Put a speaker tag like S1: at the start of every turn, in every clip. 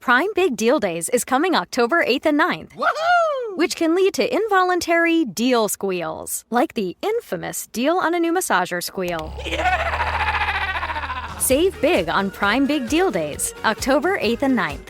S1: Prime Big Deal Days is coming October 8th and 9th. Woohoo! Which can lead to involuntary deal squeals, like the infamous deal on a new massager squeal. Yeah! Save big on Prime Big Deal Days, October 8th and 9th.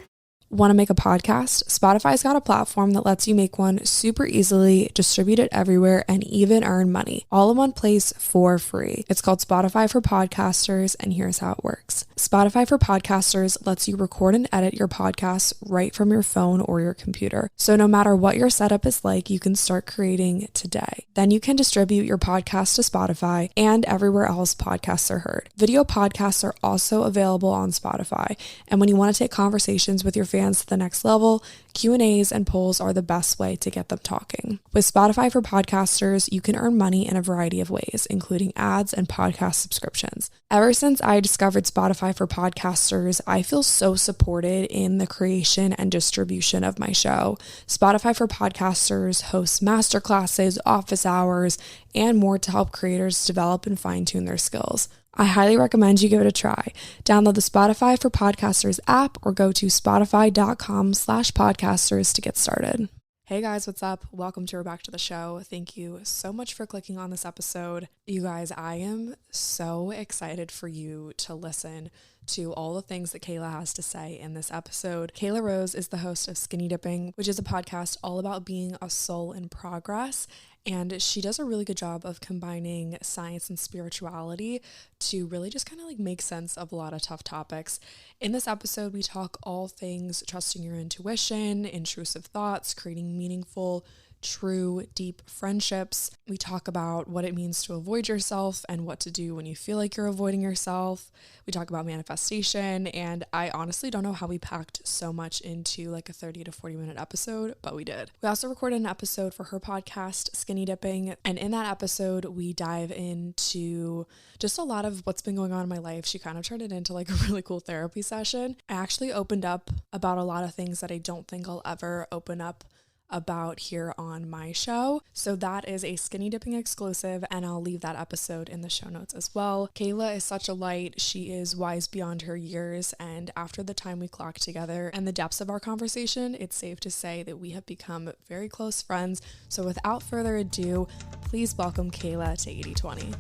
S2: Want to make a podcast? Spotify's got a platform that lets you make one super easily, distribute it everywhere, and even earn money, all in one place for free. It's called Spotify for Podcasters, and here's how it works. Spotify for Podcasters lets you record and edit your podcasts right from your phone or your computer. So no matter what your setup is like, you can start creating today. Then you can distribute your podcast to Spotify and everywhere else podcasts are heard. Video podcasts are also available on Spotify, and when you want to take conversations with your fans to the next level, Q&As and polls are the best way to get them talking. With Spotify for Podcasters, you can earn money in a variety of ways, including ads and podcast subscriptions. Ever since I discovered Spotify for Podcasters, I feel so supported in the creation and distribution of my show. Spotify for Podcasters hosts masterclasses, office hours, and more to help creators develop and fine-tune their skills. I highly recommend you give it a try. Download the Spotify for Podcasters app or go to spotify.com/podcasters to get started. Hey guys, what's up? Welcome to or back to the show. Thank you so much for clicking on this episode. You guys, I am so excited for you to listen to all the things that Kela has to say in this episode. Kela Rose is the host of Skinny Dipping, which is a podcast all about being a soul in progress. And she does a really good job of combining science and spirituality to really just kind of like make sense of a lot of tough topics. In this episode, we talk all things trusting your intuition, intrusive thoughts, creating meaningful, true, deep friendships. We talk about what it means to avoid yourself and what to do when you feel like you're avoiding yourself. We talk about manifestation, and I honestly don't know how we packed so much into like a 30 to 40 minute episode, but we did. We also recorded an episode for her podcast, Skinny Dipping, and in that episode, we dive into just a lot of what's been going on in my life. She kind of turned it into like a really cool therapy session. I actually opened up about a lot of things that I don't think I'll ever open up about here on my show. So that is a Skinny Dipping exclusive, and I'll leave that episode in the show notes as well. Kela is such a light. She is wise beyond her years, and after the time we clocked together and the depths of our conversation, it's safe to say that we have become very close friends. So without further ado, please welcome Kela to 80/20.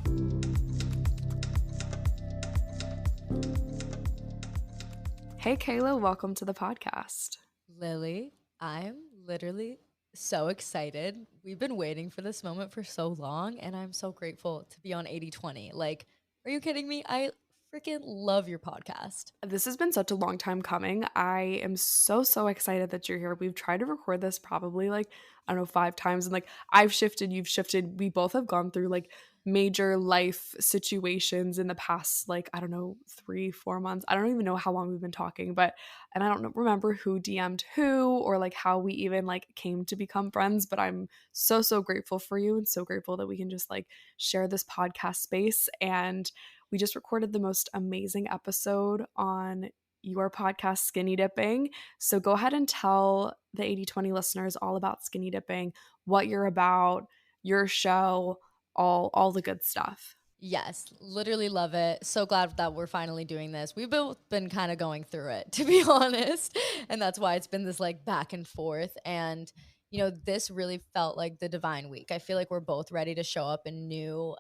S2: Hey Kela, welcome to the podcast.
S3: Lily, I'm literally so excited. We've been waiting for this moment for so long, and I'm so grateful to be on 80/20. Like, are you kidding me? I freaking love your podcast.
S2: This has been such a long time coming. I am so excited that you're here. We've tried to record this probably like, I don't know, 5 times, and like I've shifted, you've shifted. We both have gone through like major life situations in the past, like, I don't know, 3-4 months. I don't even know how long we've been talking, and I don't remember who DM'd who or like how we even like came to become friends, but I'm so grateful for you and so grateful that we can just like share this podcast space. And we just recorded the most amazing episode on your podcast, Skinny Dipping. So go ahead and tell the 80/20 listeners all about Skinny Dipping, what you're about, your show, all the good stuff.
S3: Yes, literally love it. So glad that we're finally doing this. We've both been kind of going through it, to be honest. And that's why it's been this like back and forth. And, you know, this really felt like the divine week. I feel like we're both ready to show up in new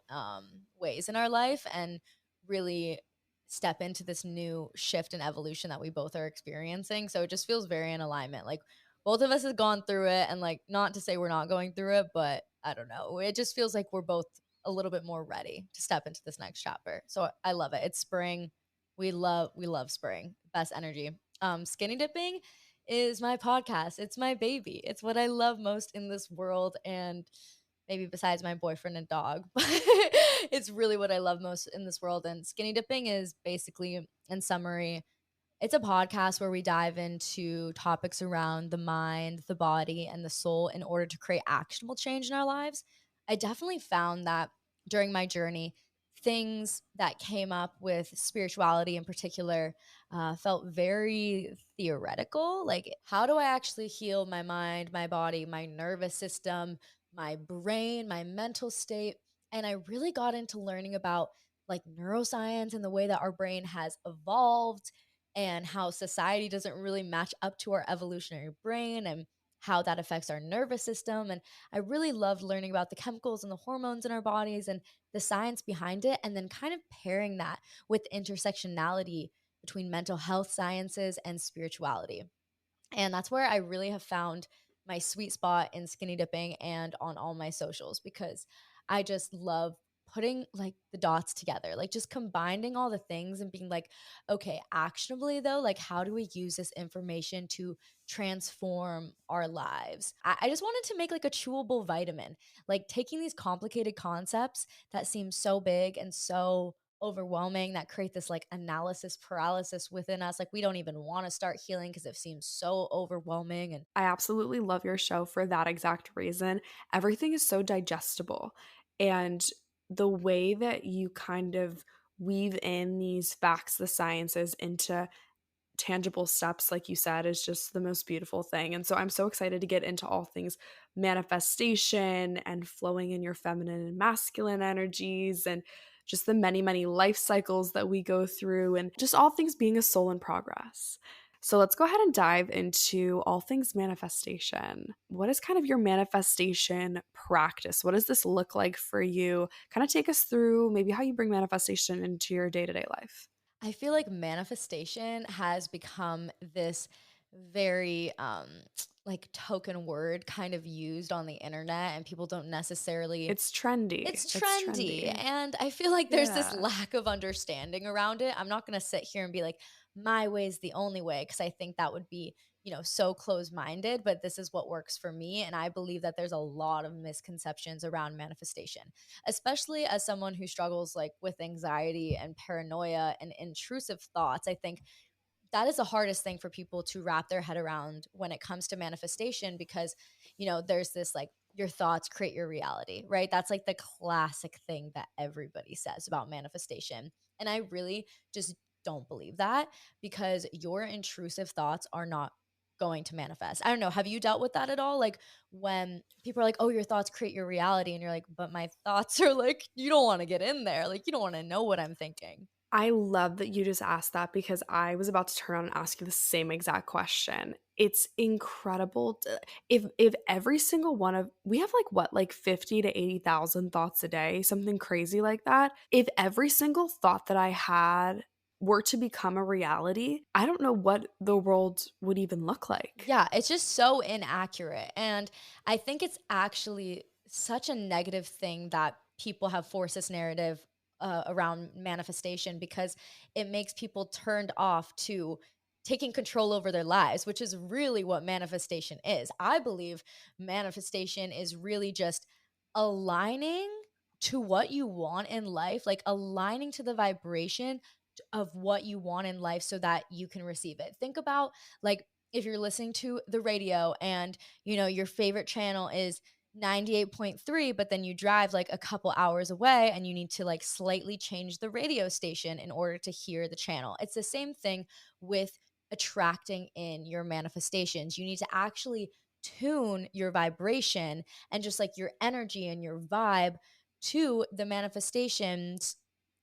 S3: ways in our life and really step into this new shift and evolution that we both are experiencing. So it just feels very in alignment. Like both of us have gone through it, and like, not to say we're not going through it, but I don't know. It just feels like we're both a little bit more ready to step into this next chapter. So I love it. It's spring. We love spring. Best energy. Skinny Dipping is my podcast. It's my baby. It's what I love most in this world, and maybe besides my boyfriend and dog. But it's really what I love most in this world. And Skinny Dipping is basically, in summary, it's a podcast where we dive into topics around the mind, the body, and the soul in order to create actionable change in our lives. I definitely found that during my journey, things that came up with spirituality in particular felt very theoretical. Like, how do I actually heal my mind, my body, my nervous system, my brain, my mental state? And I really got into learning about like neuroscience and the way that our brain has evolved and how society doesn't really match up to our evolutionary brain and how that affects our nervous system. And I really loved learning about the chemicals and the hormones in our bodies and the science behind it, and then kind of pairing that with intersectionality between mental health sciences and spirituality. And that's where I really have found my sweet spot in skinny dipping and on all my socials, because I just love putting like the dots together, like just combining all the things and being like, okay, actionably though, like how do we use this information to transform our lives? I just wanted to make like a chewable vitamin, like taking these complicated concepts that seem so big and so overwhelming, that create this like analysis paralysis within us. Like we don't even want to start healing because it seems so overwhelming. And
S2: I absolutely love your show for that exact reason. Everything is so digestible. And the way that you kind of weave in these facts, the sciences, into tangible steps, like you said, is just the most beautiful thing. And so I'm so excited to get into all things manifestation and flowing in your feminine and masculine energies, and just the many, many life cycles that we go through, and just all things being a soul in progress. So let's go ahead and dive into all things manifestation. What is kind of your manifestation practice? What does this look like for you? Kind of take us through maybe how you bring manifestation into your day to day life.
S3: I feel like manifestation has become this very like token word kind of used on the internet, and people don't necessarily,
S2: It's trendy.
S3: it's
S2: It's
S3: trendy.
S2: trendy.
S3: And I feel like there's this
S2: Yeah.
S3: lack of understanding around it. I'm not going to sit here and be like, my way is the only way, because I think that would be, so close minded. But this is what works for me. And I believe that there's a lot of misconceptions around manifestation, especially as someone who struggles like with anxiety and paranoia and intrusive thoughts. I think that is the hardest thing for people to wrap their head around when it comes to manifestation, because there's this like, your thoughts create your reality, right? That's like the classic thing that everybody says about manifestation, and I really just don't believe that, because your intrusive thoughts are not going to manifest. I don't know, have you dealt with that at all? Like when people are like, oh, your thoughts create your reality, and you're like, but my thoughts are like, you don't want to get in there, like you don't want to know what I'm thinking.
S2: I love that you just asked that, because I was about to turn on and ask you the same exact question. It's incredible if every single one of we have like what, like 50 to 80,000 thoughts a day, something crazy like that. If every single thought that I had were to become a reality, I don't know what the world would even look like.
S3: Yeah, it's just so inaccurate. And I think it's actually such a negative thing that people have forced this narrative around manifestation, because it makes people turned off to taking control over their lives, which is really what manifestation is. I believe manifestation is really just aligning to what you want in life, like aligning to the vibration of what you want in life so that you can receive it. Think about like, if you're listening to the radio and your favorite channel is 98.3, but then you drive like a couple hours away and you need to like slightly change the radio station in order to hear the channel. It's the same thing with attracting in your manifestations. You need to actually tune your vibration and just like your energy and your vibe to the manifestation's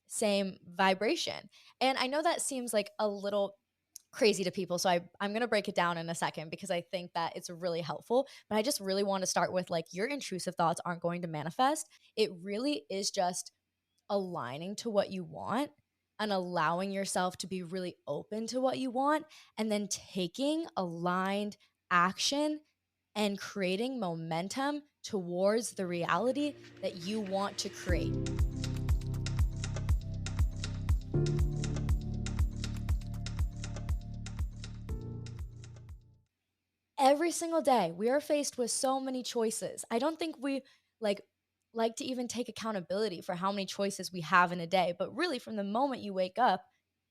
S3: same vibration. And I know that seems like a little crazy to people. So I'm going to break it down in a second, because I think that it's really helpful. But I just really want to start with like, your intrusive thoughts aren't going to manifest. It really is just aligning to what you want and allowing yourself to be really open to what you want, and then taking aligned action and creating momentum towards the reality that you want to create. Every single day we are faced with so many choices. I don't think we like like to even take accountability for how many choices we have in a day, but really from the moment you wake up,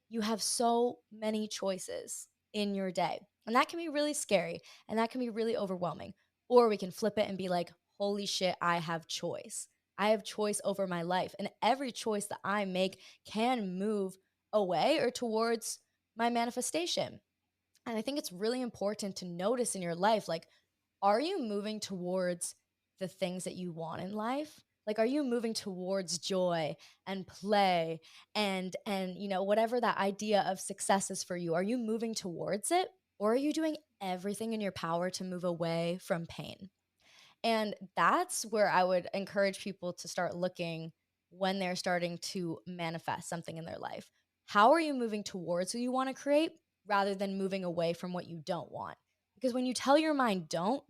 S3: you have so many choices in your day. And that can be really scary, and that can be really overwhelming. Or we can flip it and be like, "Holy shit, I have choice. I have choice over my life, and every choice that I make can move away or towards my manifestation." And I think it's really important to notice in your life, like, are you moving towards the things that you want in life? Like, are you moving towards joy and play and whatever that idea of success is for you? Are you moving towards it, or are you doing everything in your power to move away from pain? And that's where I would encourage people to start looking when they're starting to manifest something in their life. How are you moving towards who you want to create rather than moving away from what you don't want? Because when you tell your mind, don't,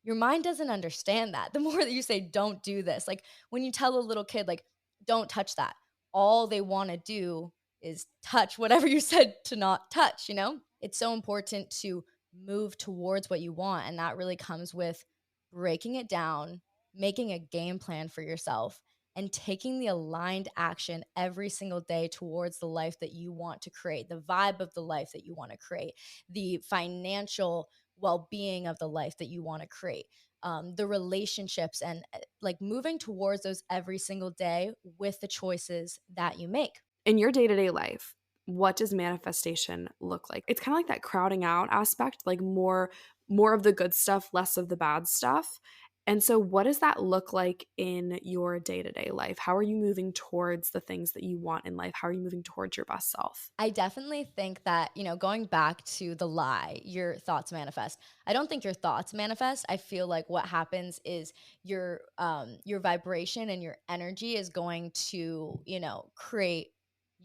S3: your mind doesn't understand that. The more that you say, don't do this, like when you tell a little kid, like, don't touch that, all they want to do is touch whatever you said to not touch, you know? It's so important to move towards what you want. And that really comes with breaking it down, making a game plan for yourself, and taking the aligned action every single day towards the life that you want to create, the vibe of the life that you want to create, the financial well-being of the life that you want to create, the relationships, and like moving towards those every single day with the choices that you make.
S2: In your day-to-day life, what does manifestation look like? It's kind of like that crowding out aspect, like more of the good stuff, less of the bad stuff. And so what does that look like in your day-to-day life? How are you moving towards the things that you want in life? How are you moving towards your best self?
S3: I definitely think that, going back to the lie, your thoughts manifest. I don't think your thoughts manifest. I feel like what happens is your vibration and your energy is going to, create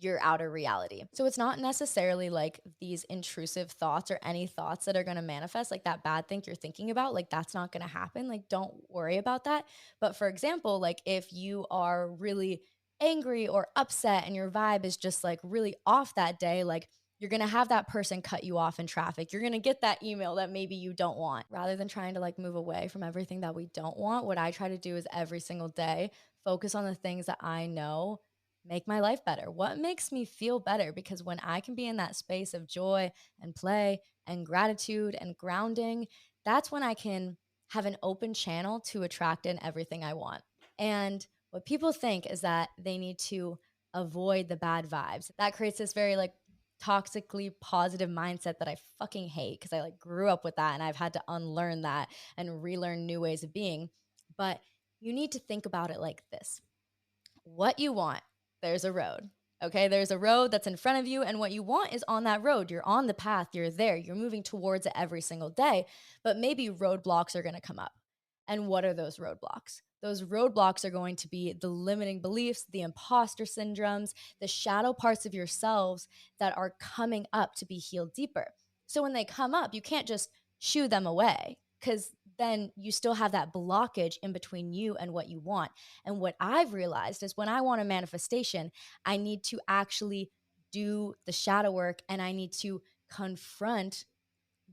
S3: your outer reality. So it's not necessarily like these intrusive thoughts or any thoughts that are going to manifest, like that bad thing you're thinking about, like that's not going to happen. Like don't worry about that. But for example, like if you are really angry or upset and your vibe is just like really off that day, like you're going to have that person cut you off in traffic. You're going to get that email that maybe you don't want. Rather than trying to like move away from everything that we don't want, what I try to do is every single day focus on the things that I know make my life better. What makes me feel better? Because when I can be in that space of joy and play and gratitude and grounding, that's when I can have an open channel to attract in everything I want. And what people think is that they need to avoid the bad vibes. That creates this very like toxically positive mindset that I fucking hate because I like grew up with that and I've had to unlearn that and relearn new ways of being. But you need to think about it like this. What you want, there's a road. Okay, there's a road that's in front of you, and what you want is on that road. You're on the path, you're there, you're moving towards it every single day, but maybe roadblocks are gonna come up. And what are those roadblocks? Those roadblocks are going to be the limiting beliefs, the imposter syndromes, the shadow parts of yourselves that are coming up to be healed deeper. So when they come up, you can't just shoo them away because then you still have that blockage in between you and what you want. And what I've realized is when I want a manifestation, I need to actually do the shadow work and I need to confront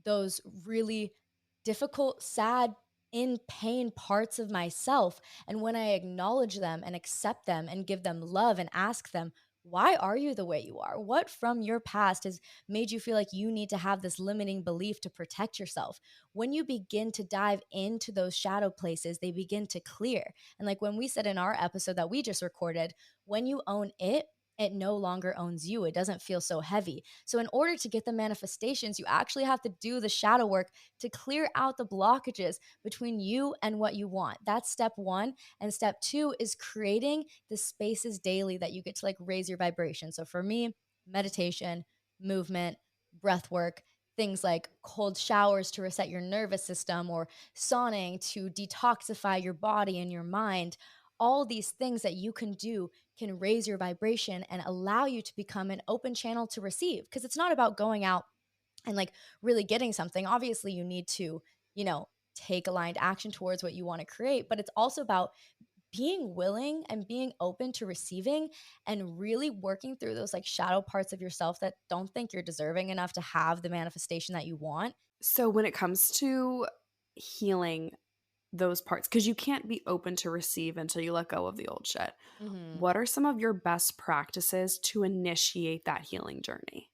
S3: those really difficult, sad, in pain parts of myself. And when I acknowledge them and accept them and give them love and ask them, why are you the way you are? What from your past has made you feel like you need to have this limiting belief to protect yourself? When you begin to dive into those shadow places, they begin to clear. And like when we said in our episode that we just recorded, when you own it, it no longer owns you. It doesn't feel so heavy. So, in order to get the manifestations, you actually have to do the shadow work to clear out the blockages between you and what you want. That's step one. And step two is creating the spaces daily that you get to like raise your vibration. So, for me, meditation, movement, breath work, things like cold showers to reset your nervous system or sauning to detoxify your body and your mind. All these things that you can do can raise your vibration and allow you to become an open channel to receive. Because it's not about going out and like really getting something. Obviously, you need to, take aligned action towards what you want to create, but it's also about being willing and being open to receiving and really working through those like shadow parts of yourself that don't think you're deserving enough to have the manifestation that you want.
S2: So when it comes to healing those parts, because you can't be open to receive until you let go of the old shit, what are some of your best practices to initiate that healing journey?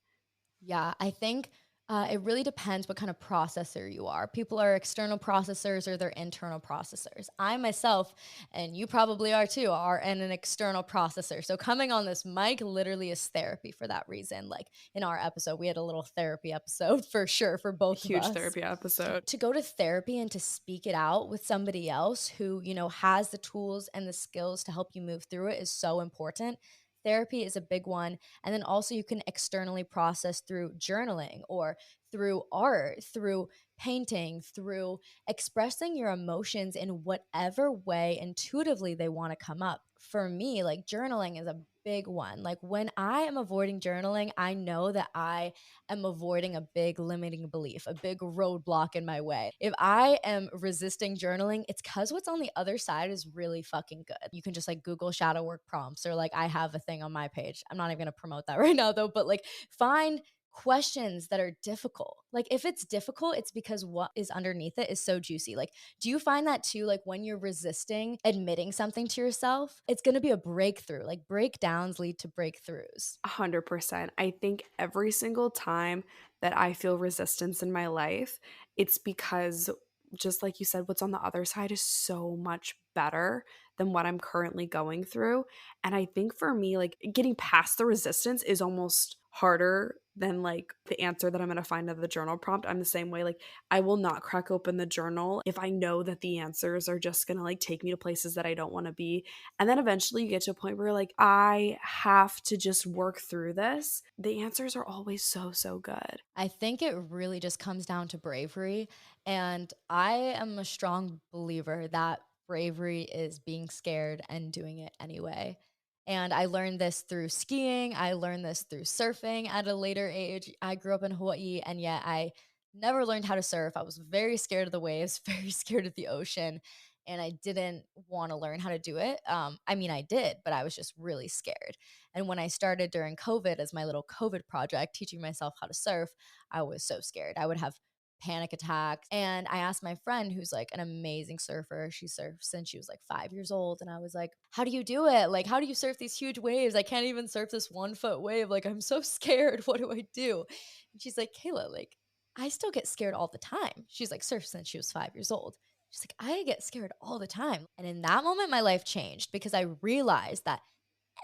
S3: Yeah, I think It really depends what kind of processor you are. People are external processors or they're internal processors. I myself, and you probably are too, are an external processor. So coming on this mic literally is therapy for that reason. Like in our episode, we had a little therapy episode for sure for both of
S2: Huge
S3: us.
S2: therapy episode.
S3: To go to therapy and to speak it out with somebody else who, has the tools and the skills to help you move through it is so important. Therapy is a big one. And then also, you can externally process through journaling or through art, through painting, through expressing your emotions in whatever way intuitively they want to come up. For me, like journaling is a big one. Like when I am avoiding journaling, I know that I am avoiding a big limiting belief, a big roadblock in my way. If I am resisting journaling, it's because what's on the other side is really fucking good. You can just like Google shadow work prompts, or like I have a thing on my page. I'm not even gonna promote that right now though, but like find questions that are difficult. Like if it's difficult, it's because what is underneath it is so juicy. Like, do you find that too? Like when you're resisting admitting something to yourself, it's going to be a breakthrough. Like breakdowns lead to breakthroughs.
S2: 100%. I think every single time that I feel resistance in my life, it's because, just like you said, what's on the other side is so much better than what I'm currently going through. And I think for me, like getting past the resistance is almost harder than like the answer that I'm going to find out of the journal prompt. I'm the same way. Like I will not crack open the journal if I know that the answers are just going to like take me to places that I don't want to be. And then eventually you get to a point where like I have to just work through this. The answers are always so, so good.
S3: I think it really just comes down to bravery. And I am a strong believer that bravery is being scared and doing it anyway. And I learned this through skiing. I learned this through surfing at a later age. I grew up in Hawaii, and yet I never learned how to surf. I was very scared of the waves, very scared of the ocean, and I didn't want to learn how to do it. I mean, I did, but I was just really scared. And when I started during COVID as my little COVID project, teaching myself how to surf, I was so scared. I would have panic attacks. And I asked my friend, who's like an amazing surfer. She surfed since she was like 5 years old. And I was like, how do you do it? Like, how do you surf these huge waves? I can't even surf this 1 foot wave. Like, I'm so scared. What do I do? And she's like, Kayla, like, I still get scared all the time. She's like, surfed since she was 5 years old. She's like, I get scared all the time. And in that moment, my life changed because I realized that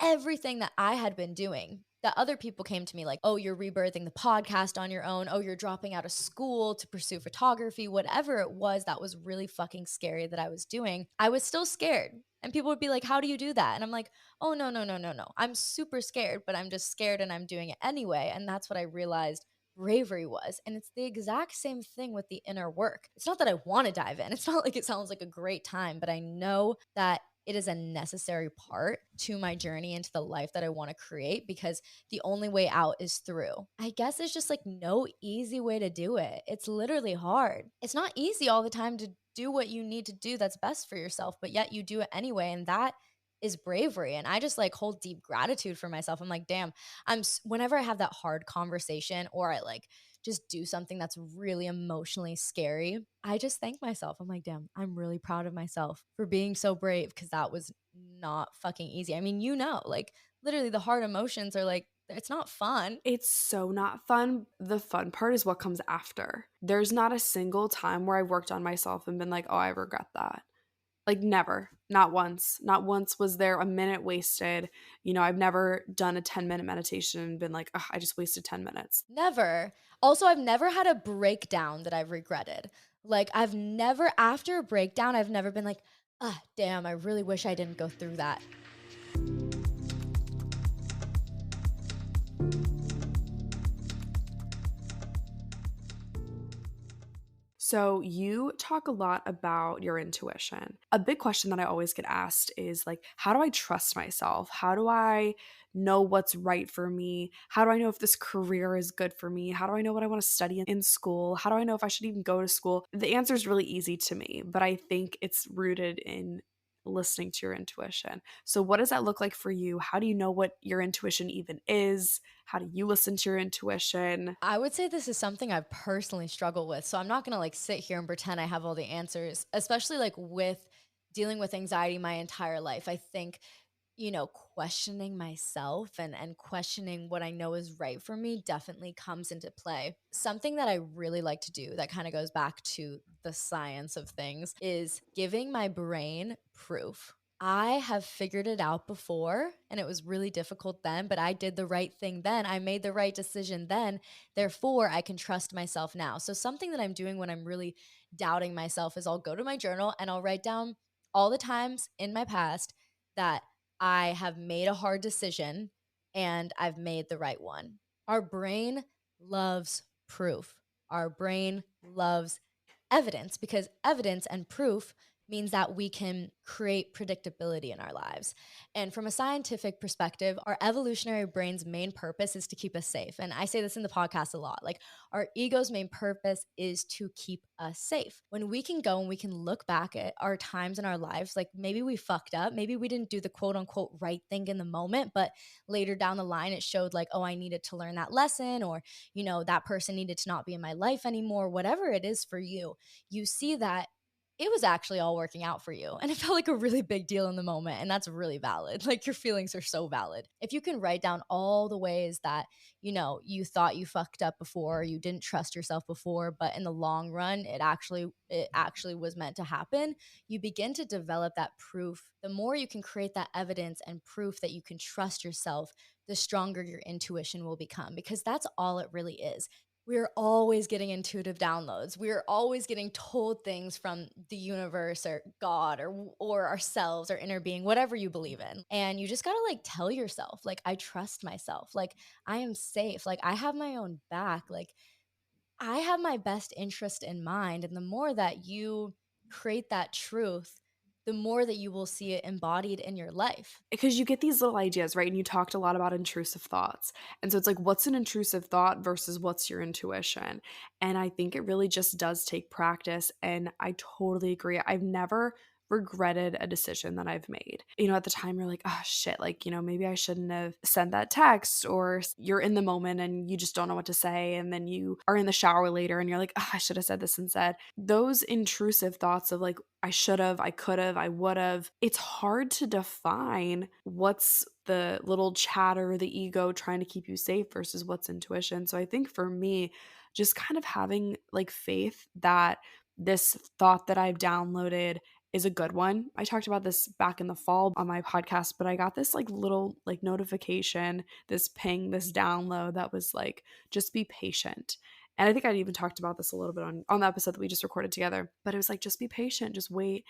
S3: everything that I had been doing, that other people came to me like, oh, you're rebirthing the podcast on your own. Oh, you're dropping out of school to pursue photography, whatever it was that was really fucking scary that I was doing. I was still scared. And people would be like, how do you do that? And I'm like, oh, no, no, no, no, no. I'm super scared, but I'm just scared and I'm doing it anyway. And that's what I realized bravery was. And it's the exact same thing with the inner work. It's not that I want to dive in. It's not like it sounds like a great time, but I know that it is a necessary part to my journey into the life that I want to create, because the only way out is through. I guess it's just like no easy way to do it. It's literally hard. It's not easy all the time to do what you need to do that's best for yourself, but yet you do it anyway. And that is bravery. And I just like hold deep gratitude for myself. I'm like, damn, whenever I have that hard conversation or I like just do something that's really emotionally scary, I just thank myself. I'm like, damn, I'm really proud of myself for being so brave, because that was not fucking easy. I mean, like literally the hard emotions are like, it's not fun.
S2: It's so not fun. The fun part is what comes after. There's not a single time where I've worked on myself and been like, oh, I regret that. Like never, not once. Not once was there a minute wasted. I've never done a 10-minute meditation and been like, I just wasted 10 minutes.
S3: Never. Also, I've never had a breakdown that I've regretted. Like, I've never, after a breakdown, I've never been like, damn, I really wish I didn't go through that.
S2: So you talk a lot about your intuition. A big question that I always get asked is like, how do I trust myself? How do I know what's right for me? How do I know if this career is good for me? How do I know what I want to study in school? How do I know if I should even go to school? The answer is really easy to me, but I think it's rooted in listening to your intuition. So what does that look like for you? How do you know what your intuition even is? How do you listen to your intuition?
S3: I would say this is something I've personally struggled with. So I'm not going to like sit here and pretend I have all the answers, especially like with dealing with anxiety my entire life. I think questioning myself and questioning what I know is right for me definitely comes into play. Something that I really like to do that kind of goes back to the science of things is giving my brain proof. I have figured it out before and it was really difficult then, but I did the right thing then. I made the right decision then. Therefore, I can trust myself now. So, something that I'm doing when I'm really doubting myself is I'll go to my journal and I'll write down all the times in my past that I have made a hard decision and I've made the right one. Our brain loves proof. Our brain loves evidence because evidence and proof means that we can create predictability in our lives. And from a scientific perspective, our evolutionary brain's main purpose is to keep us safe. And I say this in the podcast a lot. Like, our ego's main purpose is to keep us safe. When we can go and we can look back at our times in our lives, like maybe we fucked up, maybe we didn't do the quote unquote right thing in the moment, but later down the line, it showed like, oh, I needed to learn that lesson, or, that person needed to not be in my life anymore, whatever it is for you, you see that it was actually all working out for you. And it felt like a really big deal in the moment. And that's really valid. Like, your feelings are so valid. If you can write down all the ways that, you thought you fucked up before, you didn't trust yourself before, but in the long run, it actually was meant to happen, you begin to develop that proof. The more you can create that evidence and proof that you can trust yourself, the stronger your intuition will become, because that's all it really is. We're always getting intuitive downloads. We're always getting told things from the universe or God or ourselves or inner being, whatever you believe in. And you just got to like tell yourself, like, I trust myself. Like, I am safe. Like, I have my own back. Like, I have my best interest in mind. And the more that you create that truth, the more that you will see it embodied in your life.
S2: Because you get these little ideas, right? And you talked a lot about intrusive thoughts. And so it's like, what's an intrusive thought versus what's your intuition? And I think it really just does take practice. And I totally agree. I've never regretted a decision that I've made. At the time you're like, oh shit, like, maybe I shouldn't have sent that text, or you're in the moment and you just don't know what to say. And then you are in the shower later and you're like, oh, I should have said this instead. Those intrusive thoughts of like, I should have, I could have, I would have. It's hard to define what's the little chatter, the ego trying to keep you safe versus what's intuition. So I think for me, just kind of having like faith that this thought that I've downloaded is a good one. I talked about this back in the fall on my podcast, but I got this like little like notification, this ping, this download that was like, just be patient. And I think I'd even talked about this a little bit on the episode that we just recorded together, but it was like, just be patient, just wait.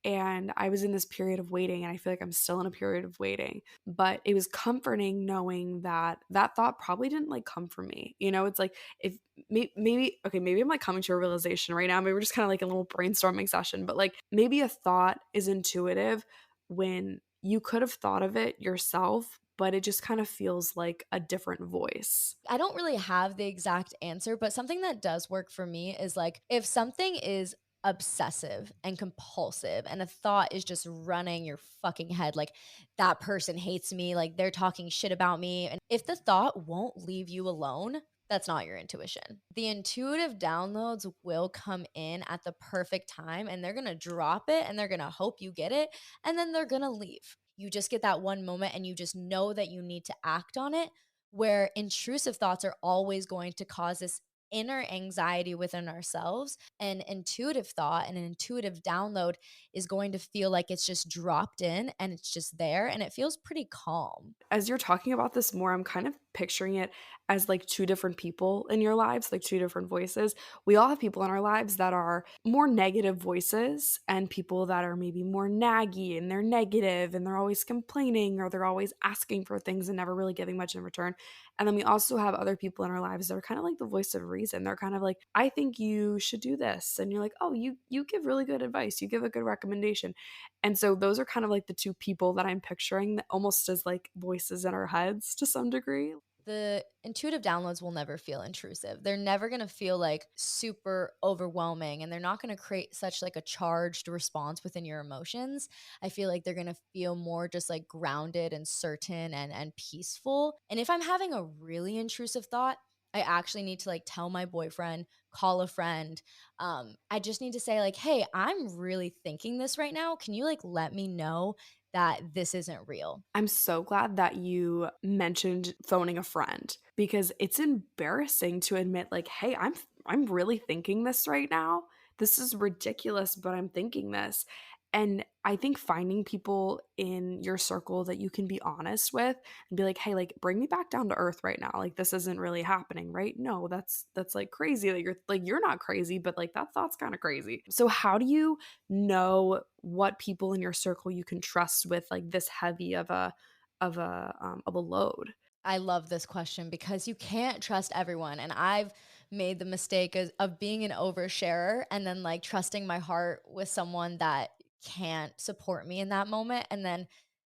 S2: And I was in this period of waiting, and I feel like I'm still in a period of waiting, but it was comforting knowing that that thought probably didn't like come from me. It's like, if maybe I'm like coming to a realization right now. Maybe we're just kind of like a little brainstorming session, but like maybe a thought is intuitive when you could have thought of it yourself, but it just kind of feels like a different voice.
S3: I don't really have the exact answer, but something that does work for me is like, if something is obsessive and compulsive and a thought is just running your fucking head, like, that person hates me, like, they're talking shit about me, and if the thought won't leave you alone, that's not your intuition. The intuitive downloads will come in at the perfect time, and they're going to drop it and they're going to hope you get it, and then they're going to leave. You just get that one moment and you just know that you need to act on it, where intrusive thoughts are always going to cause this inner anxiety within ourselves. An intuitive thought and an intuitive download is going to feel like it's just dropped in and it's just there and it feels pretty calm.
S2: As you're talking about this more, I'm kind of picturing it as like two different people in your lives, like two different voices. We all have people in our lives that are more negative voices and people that are maybe more naggy and they're negative and they're always complaining or they're always asking for things and never really giving much in return. And then we also have other people in our lives that are kind of like the voice of reason. They're kind of like, I think you should do this. And you're like, oh, you give really good advice. You give a good recommendation. And so those are kind of like the two people that I'm picturing, that almost as like voices in our heads to some degree.
S3: The intuitive downloads will never feel intrusive. They're never going to feel like super overwhelming, and they're not going to create such like a charged response within your emotions. I feel like they're going to feel more just like grounded and certain and peaceful. And if I'm having a really intrusive thought, I actually need to like tell my boyfriend, call a friend. I just need to say like, hey, I'm really thinking this right now. Can you like let me know that this isn't real.
S2: I'm so glad that you mentioned phoning a friend because it's embarrassing to admit like, "Hey, I'm really thinking this right now. This is ridiculous, but I'm thinking this." And I think finding people in your circle that you can be honest with and be like, "Hey, like bring me back down to earth right now. Like this isn't really happening, right? No, that's like crazy that you're not crazy, but like that thought's kind of crazy." So how do you know what people in your circle you can trust with like this heavy of a load?
S3: I love this question because you can't trust everyone. And I've made the mistake of being an oversharer and then like trusting my heart with someone that can't support me in that moment. And then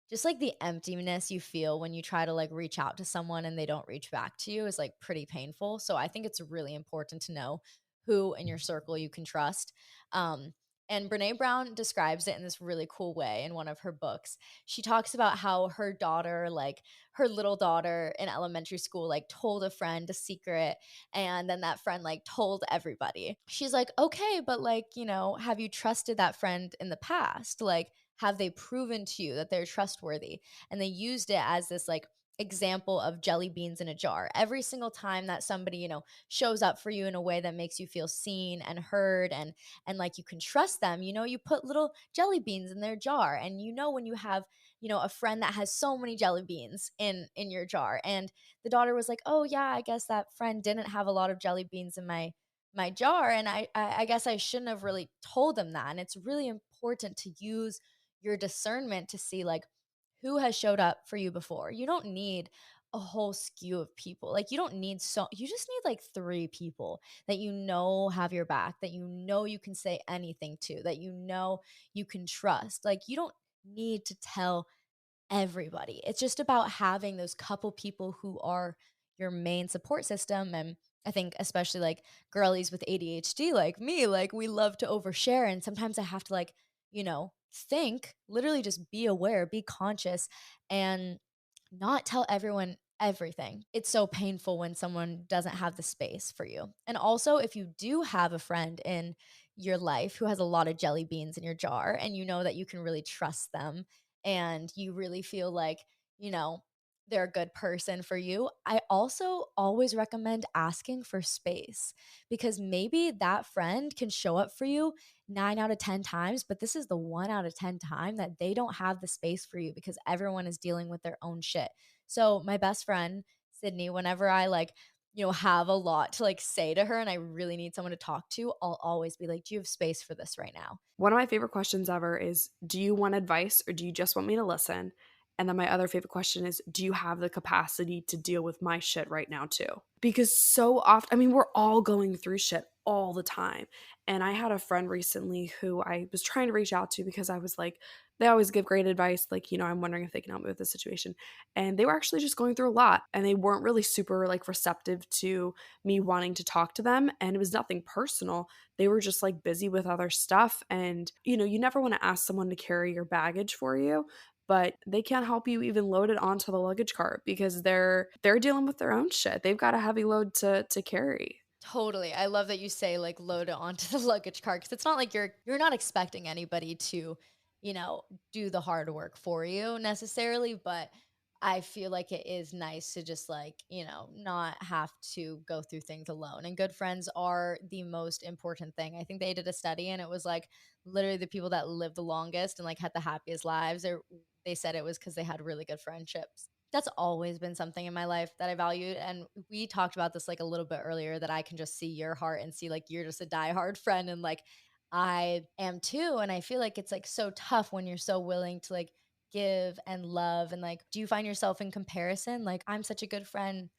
S3: just like the emptiness you feel when you try to like reach out to someone and they don't reach back to you is like pretty painful. So I think it's really important to know who in your circle you can trust. Um, and Brene Brown describes it in this really cool way in one of her books. She talks about how her daughter, like her little daughter in elementary school, like told a friend a secret, and then that friend like told everybody. She's like, okay, but like, have you trusted that friend in the past? Like, have they proven to you that they're trustworthy? And they used it as this like example of jelly beans in a jar. Every single time that somebody, shows up for you in a way that makes you feel seen and heard, and like you can trust them, you put little jelly beans in their jar. And when you have, a friend that has so many jelly beans in your jar. And the daughter was like, "Oh yeah, I guess that friend didn't have a lot of jelly beans in my jar, and I guess I shouldn't have really told them that." And it's really important to use your discernment to see like who has showed up for you before. You don't need a whole skew of people. Like you just need like 3 people that have your back, that you can say anything to, that you can trust. Like you don't need to tell everybody. It's just about having those couple people who are your main support system. And I think especially like girlies with ADHD like me, like we love to overshare. And sometimes I have to like, think, literally just be aware, be conscious, and not tell everyone everything. It's so painful when someone doesn't have the space for you. And also, if you do have a friend in your life who has a lot of jelly beans in your jar and you know that you can really trust them and you really feel like, you know, they're a good person for you, I also always recommend asking for space, because maybe that friend can show up for you 9 out of 10 times, but this is the 1 out of 10 time that they don't have the space for you because everyone is dealing with their own shit. So my best friend, Sydney, whenever I like, have a lot to like say to her and I really need someone to talk to, I'll always be like, "Do you have space for this right now?"
S2: One of my favorite questions ever is, do you want advice or do you just want me to listen? And then my other favorite question is, do you have the capacity to deal with my shit right now too? Because so often, I mean, we're all going through shit all the time. And I had a friend recently who I was trying to reach out to because I was like, they always give great advice. Like, I'm wondering if they can help me with this situation. And they were actually just going through a lot and they weren't really super like receptive to me wanting to talk to them. And it was nothing personal. They were just like busy with other stuff. And, you never want to ask someone to carry your baggage for you, but they can't help you even load it onto the luggage cart because they're dealing with their own shit. They've got a heavy load to carry.
S3: Totally. I love that you say like load it onto the luggage cart, because it's not like you're not expecting anybody to, you know, do the hard work for you necessarily, but I feel like it is nice to just like, not have to go through things alone. And good friends are the most important thing. I think they did a study and it was like literally the people that lived the longest and like had the happiest lives, they said it was because they had really good friendships. That's always been something in my life that I valued. And we talked about this like a little bit earlier, that I can just see your heart and see like you're just a diehard friend. And like I am too. And I feel like it's like so tough when you're so willing to like give and love. And like, do you find yourself in comparison? Like, I'm such a good friend,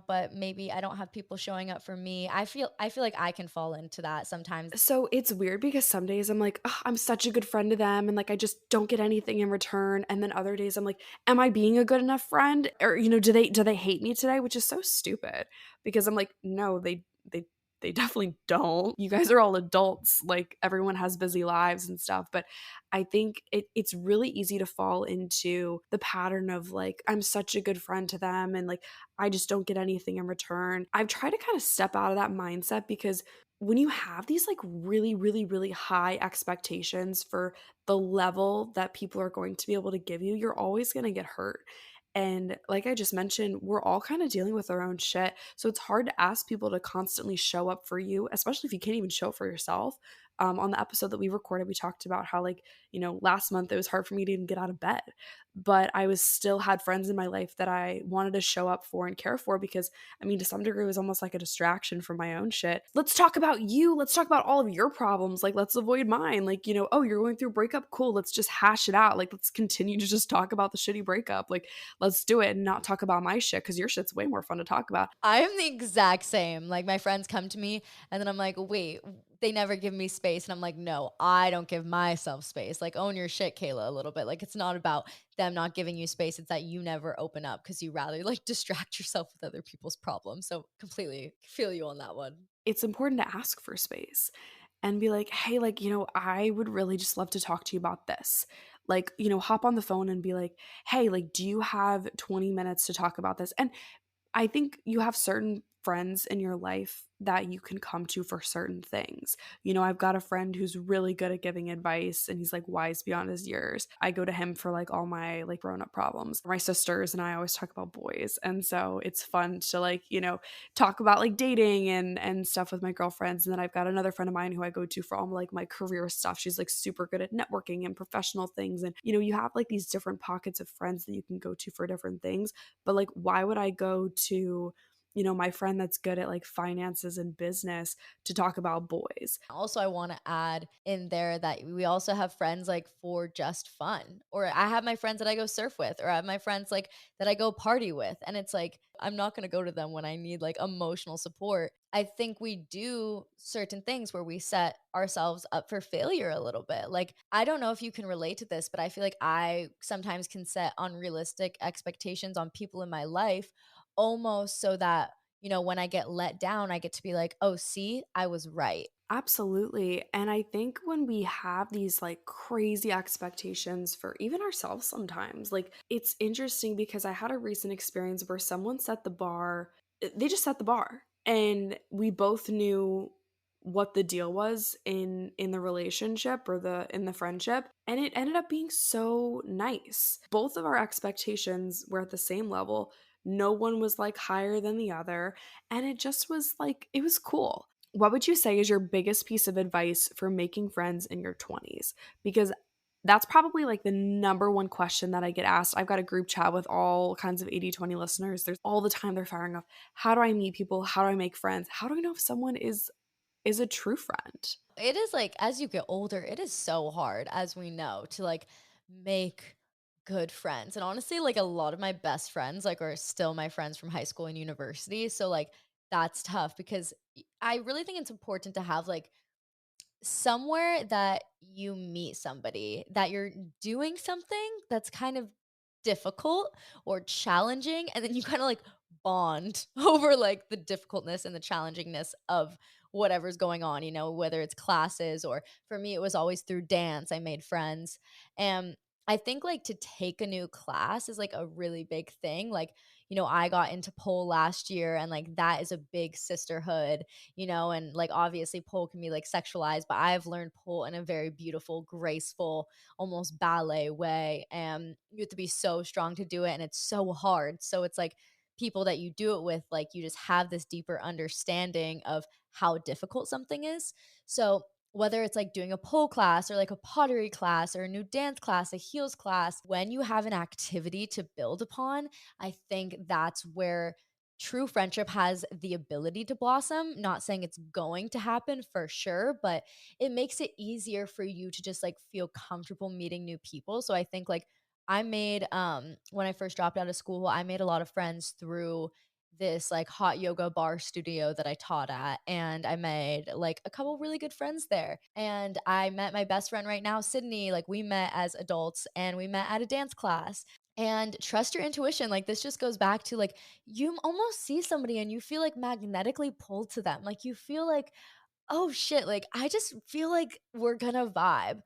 S3: but maybe I don't have people showing up for me. I feel like I can fall into that sometimes.
S2: So it's weird because some days I'm like, "Ugh, I'm such a good friend to them," and like I just don't get anything in return. And then other days I'm like, am I being a good enough friend? Or do they hate me today? Which is so stupid because I'm like, no, they they definitely don't. You guys are all adults, like everyone has busy lives and stuff, but I think it's really easy to fall into the pattern of like, I'm such a good friend to them and like I just don't get anything in return. I've tried to kind of step out of that mindset because when you have these like really, really, really high expectations for the level that people are going to be able to give you, you're always going to get hurt. And like I just mentioned, we're all kind of dealing with our own shit. So it's hard to ask people to constantly show up for you, especially if you can't even show up for yourself. On the episode that we recorded, we talked about how, like, last month it was hard for me to even get out of bed, but I was still had friends in my life that I wanted to show up for and care for because, I mean, to some degree, it was almost like a distraction from my own shit. Let's talk about you. Let's talk about all of your problems. Like, let's avoid mine. Like, oh, you're going through a breakup. Cool. Let's just hash it out. Like, let's continue to just talk about the shitty breakup. Like, let's do it and not talk about my shit because your shit's way more fun to talk about.
S3: I'm the exact same. Like my friends come to me and then I'm like, wait, they never give me space. And I'm like, no, I don't give myself space. Like, own your shit, Kayla, a little bit. Like, it's not about them not giving you space. It's that you never open up because you rather like distract yourself with other people's problems. So completely feel you on that one.
S2: It's important to ask for space and be like, hey, like, I would really just love to talk to you about this. Like, hop on the phone and be like, hey, like, do you have 20 minutes to talk about this? And I think you have certain friends in your life that you can come to for certain things. I've got a friend who's really good at giving advice and he's like wise beyond his years. I go to him for like all my like grown up problems. My sisters and I always talk about boys. And so it's fun to like, talk about like dating and stuff with my girlfriends. And then I've got another friend of mine who I go to for all like my career stuff. She's like super good at networking and professional things. And, you have like these different pockets of friends that you can go to for different things. But like, why would I go to my friend that's good at like finances and business to talk about boys?
S3: Also, I want to add in there that we also have friends like for just fun. Or I have my friends that I go surf with, or I have my friends like that I go party with. And it's like, I'm not going to go to them when I need like emotional support. I think we do certain things where we set ourselves up for failure a little bit. Like, I don't know if you can relate to this, but I feel like I sometimes can set unrealistic expectations on people in my life almost so that, when I get let down, I get to be like, oh, see, I was right.
S2: Absolutely. And I think when we have these like crazy expectations for even ourselves sometimes, like it's interesting because I had a recent experience where someone set the bar, they just set the bar and we both knew what the deal was in the relationship or the in the friendship, and it ended up being so nice. Both of our expectations were at the same level. No one was like higher than the other, and it just was like it was cool. What would you say is your biggest piece of advice for making friends in your 20s? Because that's probably like the number one question that I get asked. I've got a group chat with all kinds of 80/20 listeners. There's all the time they're firing off. How do I meet people? How do I make friends? How do I know if someone is a true friend?
S3: It is like as you get older, it is so hard, as we know, to like make good friends. And honestly, like a lot of my best friends like are still my friends from high school and university. So like that's tough because I really think it's important to have like somewhere that you meet somebody that you're doing something that's kind of difficult or challenging, and then you kind of like bond over like the difficultness and the challengingness of whatever's going on, whether it's classes, or for me it was always through dance. I made friends. And I think like to take a new class is like a really big thing. Like, I got into pole last year, and like that is a big sisterhood, and like obviously pole can be like sexualized, but I've learned pole in a very beautiful, graceful, almost ballet way. And you have to be so strong to do it, and it's so hard. So it's like people that you do it with, like you just have this deeper understanding of how difficult something is. So whether it's like doing a pole class or like a pottery class or a new dance class, a heels class, when you have an activity to build upon, I think that's where true friendship has the ability to blossom. Not saying it's going to happen for sure, but it makes it easier for you to just like feel comfortable meeting new people. So I think like I made when I first dropped out of school, I made a lot of friends through this like hot yoga bar studio that I taught at, and I made like a couple really good friends there. And I met my best friend right now, Sydney. Like we met as adults and we met at a dance class. And trust your intuition. Like, this just goes back to like, you almost see somebody and you feel like magnetically pulled to them. Like, you feel like, oh shit, like I just feel like we're gonna vibe.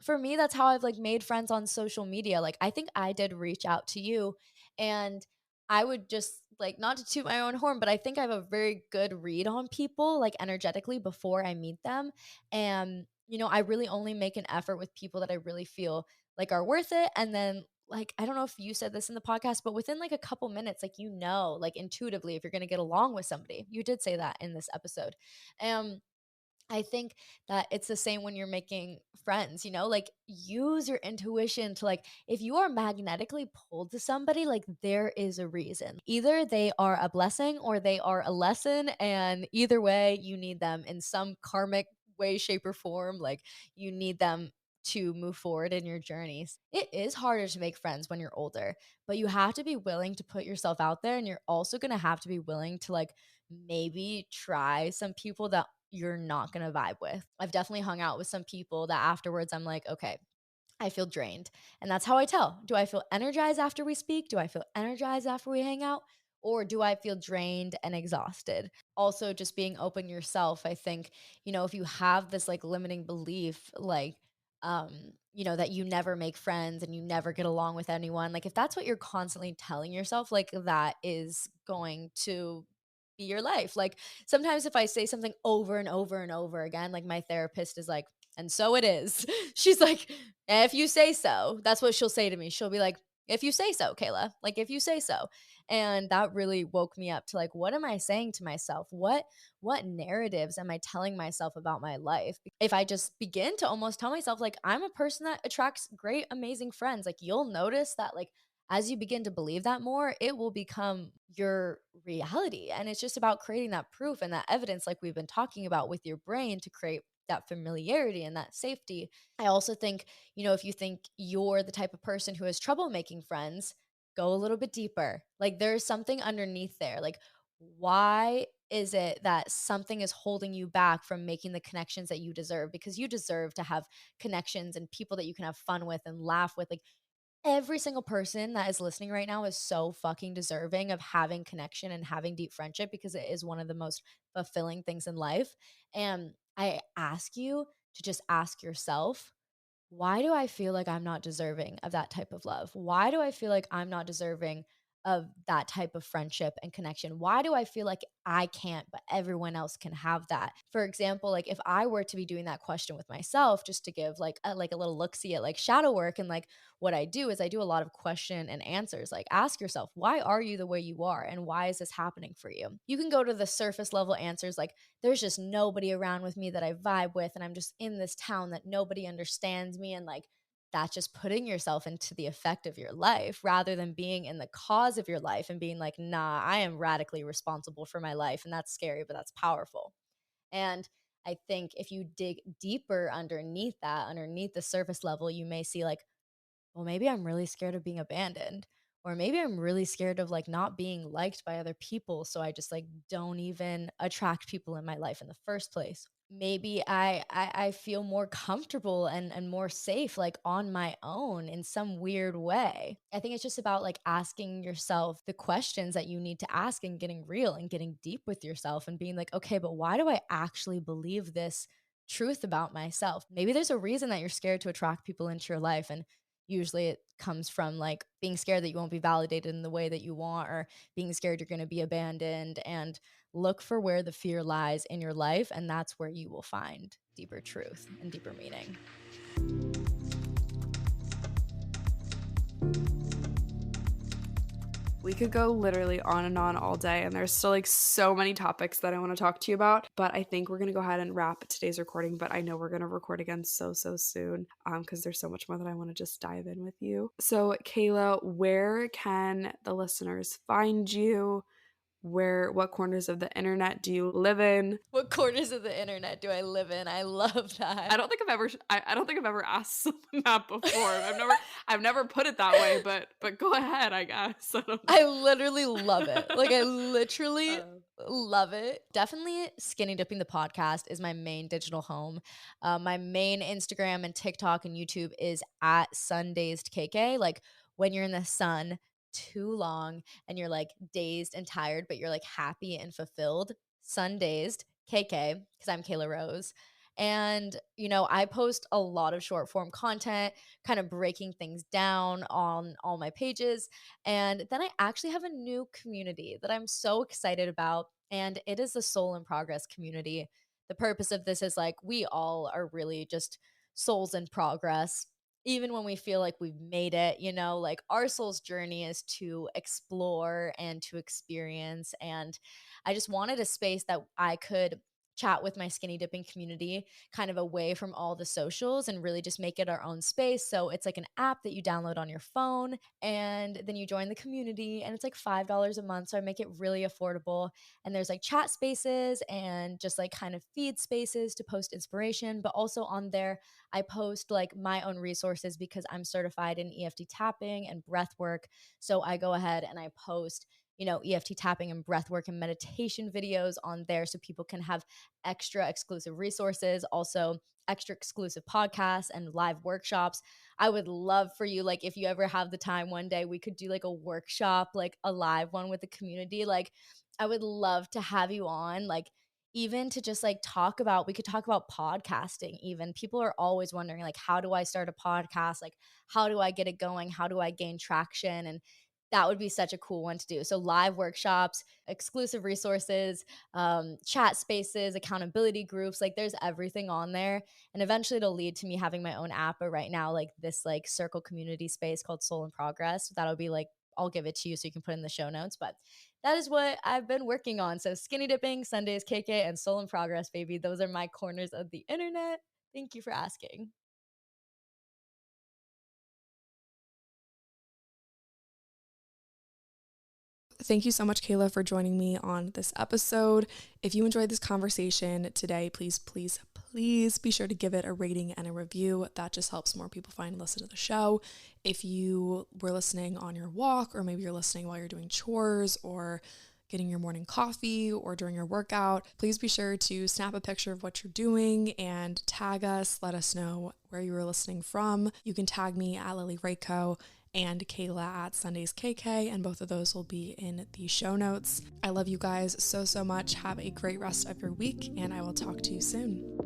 S3: For me, that's how I've like made friends on social media. Like, I think I did reach out to you, and I would just like, not to toot my own horn, but I think I have a very good read on people like energetically before I meet them. And I really only make an effort with people that I really feel like are worth it. And then, like, I don't know if you said this in the podcast, but within like a couple minutes, like, like intuitively if you're going to get along with somebody. You did say that in this episode. um I think that it's the same when you're making friends, like, use your intuition to, like, if you are magnetically pulled to somebody, like, there is a reason. Either they are a blessing or they are a lesson. And either way, you need them in some karmic way, shape, or form. Like, you need them to move forward in your journeys. It is harder to make friends when you're older, but you have to be willing to put yourself out there. And you're also going to have to be willing to, like, maybe try some people that you're not going to vibe with. I've definitely hung out with some people that afterwards I'm like, okay, I feel drained. And that's how I tell. Do I feel energized after we speak? Do I feel energized after we hang out? Or do I feel drained and exhausted? Also, just being open yourself. I think, if you have this like limiting belief, like, that you never make friends and you never get along with anyone, like, if that's what you're constantly telling yourself, like, that is going to be your life. Like, sometimes if I say something over and over and over again, like, my therapist is like, and so it is. She's like, if you say so. That's what she'll say to me. She'll be like, if you say so, Kayla, like, if you say so. And that really woke me up to, like, what am I saying to myself? What narratives am I telling myself about my life? If I just begin to almost tell myself, like, I'm a person that attracts great, amazing friends, like, you'll notice that, like, as you begin to believe that more, it will become your reality. And it's just about creating that proof and that evidence, like we've been talking about with your brain, to create that familiarity and that safety. I also think, if you think you're the type of person who has trouble making friends, go a little bit deeper. Like, there's something underneath there. Like, why is it that something is holding you back from making the connections that you deserve? Because you deserve to have connections and people that you can have fun with and laugh with. Like, every single person that is listening right now is so fucking deserving of having connection and having deep friendship, because it is one of the most fulfilling things in life. And I ask you to just ask yourself, why do I feel like I'm not deserving of that type of love? Why do I feel like I'm not deserving of that type of friendship and connection? Why do I feel like I can't, but everyone else can have that? For example, like, if I were to be doing that question with myself, just to give like a little look see at like shadow work, and like, what I do is I do a lot of question and answers. Like, ask yourself, why are you the way you are? And why is this happening for you? You can go to the surface level answers, like, there's just nobody around with me that I vibe with, and I'm just in this town that nobody understands me. And like, that's just putting yourself into the effect of your life rather than being in the cause of your life and being like, nah, I am radically responsible for my life. And that's scary, but that's powerful. And I think if you dig deeper underneath that, underneath the surface level, you may see like, well, maybe I'm really scared of being abandoned. Or maybe I'm really scared of like not being liked by other people. So I just like don't even attract people in my life in the first place. Maybe I feel more comfortable and more safe like on my own in some weird way. I think it's just about like asking yourself the questions that you need to ask and getting real and getting deep with yourself and being like, okay, but why do I actually believe this truth about myself? Maybe there's a reason that you're scared to attract people into your life. And usually it comes from like being scared that you won't be validated in the way that you want, or being scared you're going to be abandoned. And look for where the fear lies in your life, and that's where you will find deeper truth and deeper meaning.
S2: We could go literally on and on all day, and there's still like so many topics that I want to talk to you about, but I think we're going to go ahead and wrap today's recording. But I know we're going to record again so soon because there's so much more that I want to just dive in with you. So Kayla, where can the listeners find you? What corners of the internet do you live in?
S3: What corners of the internet do I live in? I love that.
S2: I don't think I've ever asked someone that before. I've never put it that way, but go ahead, I guess.
S3: I literally love it. Like, I literally love it. Definitely Skinny Dipping the podcast is my main digital home. My main Instagram and TikTok and YouTube is at Sundazed KK. Like, when you're in the sun too long and you're like dazed and tired, but you're like happy and fulfilled. Sun dazed, KK, because I'm Kela Rose. And, I post a lot of short form content, kind of breaking things down on all my pages. And then I actually have a new community that I'm so excited about. And it is the Soul in Progress community. The purpose of this is like we all are really just souls in progress. Even when we feel like we've made it, like our soul's journey is to explore and to experience. And I just wanted a space that I could chat with my skinny dipping community kind of away from all the socials and really just make it our own space. So it's like an app that you download on your phone and then you join the community and it's like $5 a month. So I make it really affordable. And there's like chat spaces and just like kind of feed spaces to post inspiration. But also on there, I post like my own resources because I'm certified in EFT tapping and breath work. So I go ahead and I post EFT tapping and breath work and meditation videos on there so people can have extra exclusive resources, also extra exclusive podcasts and live workshops. I would love for you, like, if you ever have the time one day, we could do like a workshop, like a live one with the community. Like, I would love to have you on, like, even to just like we could talk about podcasting. Even people are always wondering, like, how do I start a podcast? Like, how do I get it going? How do I gain traction? And that would be such a cool one to do. So live workshops, exclusive resources, chat spaces, accountability groups, like there's everything on there. And eventually it'll lead to me having my own app. But right now, like this like circle community space called Soul in Progress, that'll be like, I'll give it to you so you can put in the show notes. But that is what I've been working on. So skinny dipping, Sundays, KK, and Soul in Progress, baby. Those are my corners of the internet. Thank you for asking.
S2: Thank you so much, Kela, for joining me on this episode. If you enjoyed this conversation today, please, please, please be sure to give it a rating and a review. That just helps more people find and listen to the show. If you were listening on your walk, or maybe you're listening while you're doing chores or getting your morning coffee or during your workout, please be sure to snap a picture of what you're doing and tag us. Let us know where you were listening from. You can tag me at Lily Rayco and Kela at Sundays KK, and both of those will be in the show notes. I love you guys so, so much. Have a great rest of your week, and I will talk to you soon.